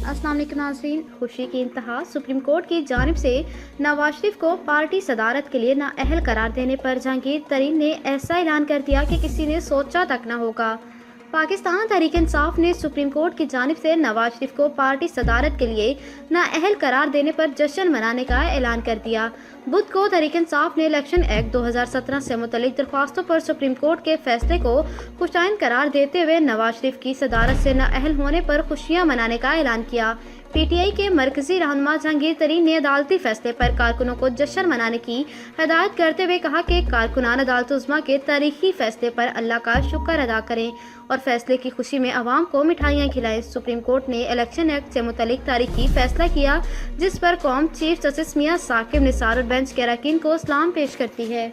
अस्सलाम वालेकुम नाज़रीन, खुशी की इंतहा। सुप्रीम कोर्ट की जानिब से नवाज शरीफ को पार्टी सदारत के लिए नाअहल करार देने पर जहांगीर तरीन ने ऐसा ऐलान कर दिया कि किसी ने सोचा तक न होगा। पाकिस्तान तहरीक इंसाफ ने सुप्रीम कोर्ट की जानिब से नवाज शरीफ को पार्टी सदारत के लिए नाअहल करार देने पर जश्न मनाने का ऐलान कर दिया। बुध को तहरीक इंसाफ ने इलेक्शन एक्ट 2017 से मुतल्लिक दरख्वास्तों पर सुप्रीम कोर्ट के फैसले को खुशाइन करार देते हुए नवाज शरीफ की सदारत से नाअहल होने पर खुशियां मनाने का ऐलान किया। पीटीआई के मरकजी रहनुमा जहांगीर तरीन ने अदालती फैसले पर कारकुनों को जश्न मनाने की हिदायत करते हुए कहा कि कारकुनान अदालत उज़्मा के तारीखी फैसले पर अल्लाह का शुक्र अदा करें और फैसले की खुशी में आवाम को मिठाइयाँ खिलाएं। सुप्रीम कोर्ट ने इलेक्शन एक्ट से मुतल्लिक तारीखी फैसला किया, जिस पर कौम चीफ जस्टिस मियां साकिब निसार और बेंच के अरकान को सलाम पेश करती है।